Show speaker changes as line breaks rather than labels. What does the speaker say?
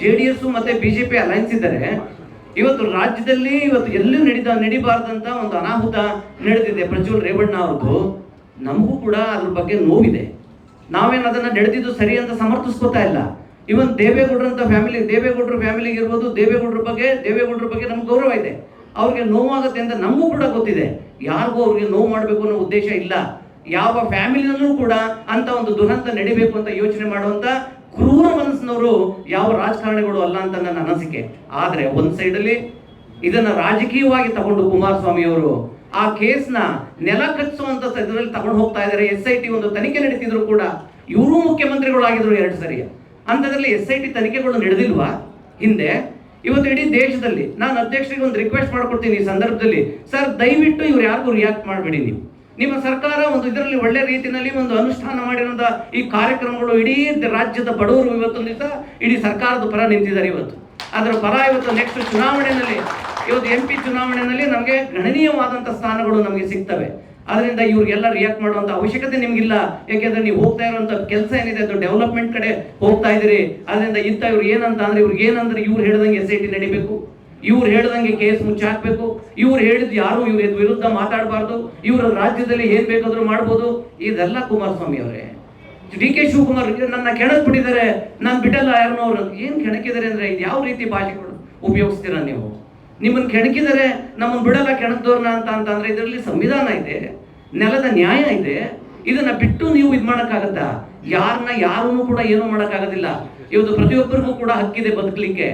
JDS ಮತ್ತೆ BJP Allianz ಇದ್ದಾರೆ. ಇವತ್ತು ರಾಜ್ಯದಲ್ಲಿ ಇವತ್ತು ಎಲ್ಲೂ ನಡಿಬಾರ್ದಂತ ಒಂದು ಅನಾಹುತ ನಡೆದಿದೆ. ಪ್ರಜ್ವಲ್ ರೇವಣ್ಣ ಅವ್ರದ್ದು ನಮಗೂ ಕೂಡ ಅದ್ರ ಬಗ್ಗೆ ನೋವಿದೆ. ನಾವೇನು ಅದನ್ನ ನಡೆದಿದ್ದು ಸರಿ ಅಂತ ಸಮರ್ಥಿಸ್ಕೋತಾ ಇಲ್ಲ. ಇವನ್ ದೇವೇಗೌಡರಂತ ದೇವೇಗೌಡರ ಫ್ಯಾಮಿಲಿಗೆ ಇರ್ಬೋದು, ದೇವೇಗೌಡರ ಬಗ್ಗೆ ನಮ್ಗೆ ಗೌರವ ಇದೆ. ಅವ್ರಿಗೆ ನೋವಾಗುತ್ತೆ ಅಂತ ನಮಗೂ ಕೂಡ ಗೊತ್ತಿದೆ. ಯಾರಿಗೂ ಅವ್ರಿಗೆ ನೋವು ಮಾಡಬೇಕು ಅನ್ನೋ ಉದ್ದೇಶ ಇಲ್ಲ. ಯಾವ ಫ್ಯಾಮಿಲಿನಲ್ಲೂ ಕೂಡ ಅಂತ ಒಂದು ದುರಂತ ನಡಿಬೇಕು ಅಂತ ಯೋಚನೆ ಮಾಡುವಂತ ಕ್ರೂರ ಮನಸ್ಸಿನವರು ಯಾವ ರಾಜಕಾರಣಿಗಳು ಅಲ್ಲ ಅಂತ ನನ್ನ ಅನಿಸಿಕೆ. ಆದ್ರೆ ಒಂದ್ ಸೈಡಲ್ಲಿ ಇದನ್ನ ರಾಜಕೀಯವಾಗಿ ತಗೊಂಡು ಕುಮಾರಸ್ವಾಮಿ ಅವರು ಆ ಕೇಸ್ನ ನೆಲ ಕಚ್ಚುವಂತ ಇದರಲ್ಲಿ ತಗೊಂಡು ಹೋಗ್ತಾ ಇದ್ದಾರೆ. SIT ಒಂದು ತನಿಖೆ ನಡೀತಿದ್ರು ಕೂಡ ಇವರು ಮುಖ್ಯಮಂತ್ರಿಗಳಾಗಿದ್ರು 2 ಸರಿ. ಅಂತದ್ರಲ್ಲಿ SIT ತನಿಖೆಗಳು ನಡೆದಿಲ್ವಾ ಹಿಂದೆ? ಇವತ್ತು ಇಡೀ ದೇಶದಲ್ಲಿ ನಾನು ಅಧ್ಯಕ್ಷರಿಗೆ ಒಂದು ರಿಕ್ವೆಸ್ಟ್ ಮಾಡ್ಕೊಡ್ತೀನಿ ಈ ಸಂದರ್ಭದಲ್ಲಿ, ಸರ್ ದಯವಿಟ್ಟು ಇವ್ರು ಯಾರಿಗೂ ರಿಯಾಕ್ಟ್ ಮಾಡಬೇಡಿ. ನಿಮ್ಮ ಸರ್ಕಾರ ಒಂದು ಇದರಲ್ಲಿ ಒಳ್ಳೆ ರೀತಿಯಲ್ಲಿ ಒಂದು ಅನುಷ್ಠಾನ ಮಾಡಿರೋಂಥ ಈ ಕಾರ್ಯಕ್ರಮಗಳು ಇಡೀ ರಾಜ್ಯದ ಬಡವರು ಇವತ್ತೊಂದು ದಿವಸ ಇಡೀ ಸರ್ಕಾರದ ಪರ ನಿಂತಿದ್ದಾರೆ. ಇವತ್ತು ಅದರ ಪರ ಇವತ್ತು ನೆಕ್ಸ್ಟ್ ಚುನಾವಣೆಯಲ್ಲಿ ಇವತ್ತು MP ಚುನಾವಣೆಯಲ್ಲಿ ನಮಗೆ ಗಣನೀಯವಾದಂಥ ಸ್ಥಾನಗಳು ನಮಗೆ ಸಿಗ್ತವೆ. ಅದರಿಂದ ಇವ್ರಿಗೆಲ್ಲ ರಿಯಾಕ್ಟ್ ಮಾಡುವಂಥ ಅವಶ್ಯಕತೆ ನಿಮ್ಗಿಲ್ಲ. ಯಾಕೆಂದ್ರೆ ನೀವು ಹೋಗ್ತಾ ಇರುವಂಥ ಕೆಲಸ ಏನಿದೆ ಅದು ಡೆವಲಪ್ಮೆಂಟ್ ಕಡೆ ಹೋಗ್ತಾ ಇದ್ದೀರಿ. ಅದರಿಂದ ಇವ್ರು ಏನಂತ ಅಂದ್ರೆ ಇವ್ರು ಹೇಳ್ದಂಗೆ SIT ನಡಿಬೇಕು, ಇವ್ರು ಹೇಳ್ದಂಗೆ ಕೇಸ್ ಮುಚ್ಚಾಕ್ಬೇಕು, ಇವ್ರು ಹೇಳಿದ್ ಯಾರು ಇವ್ರ ವಿರುದ್ಧ ಮಾತಾಡಬಾರ್ದು, ಇವರ ರಾಜ್ಯದಲ್ಲಿ ಏನ್ ಬೇಕಾದ್ರೂ ಮಾಡ್ಬೋದು. ಇದೆಲ್ಲ ಕುಮಾರಸ್ವಾಮಿ ಅವರೇ. DK ಶಿವಕುಮಾರ್ ನನ್ನ ಕೆಣಕ್ಬಿಟ್ಟಿದ್ದಾರೆ, ನಾನು ಬಿಡಲ್ಲ ಯಾರನ್ನೋ. ಅವ್ರು ಏನ್ ಕೆಣಕಿದ್ದಾರೆ ಅಂದ್ರೆ ಇದು ಯಾವ ರೀತಿ ಭಾಷೆಗಳು ಉಪಯೋಗಿಸ್ತೀರಾ ನೀವು? ನಿಮ್ಮನ್ನು ಕೆಣಕಿದರೆ ನಮ್ಮನ್ನು ಬಿಡಲ್ಲ ಕೆಣಕ್ದವ್ರನ್ನ ಅಂತಂದ್ರೆ ಇದರಲ್ಲಿ ಸಂವಿಧಾನ ಇದೆ, ನೆಲದ ನ್ಯಾಯ ಇದೆ. ಇದನ್ನ ಬಿಟ್ಟು ನೀವು ಇದು ಮಾಡೋಕ್ಕಾಗತ್ತಾ? ಯಾರನ್ನೂ ಕೂಡ ಏನೂ ಮಾಡೋಕ್ಕಾಗೋದಿಲ್ಲ. ಇವತ್ತು ಪ್ರತಿಯೊಬ್ಬರಿಗೂ ಕೂಡ ಹಕ್ಕಿದೆ ಬದುಕಲಿಕ್ಕೆ.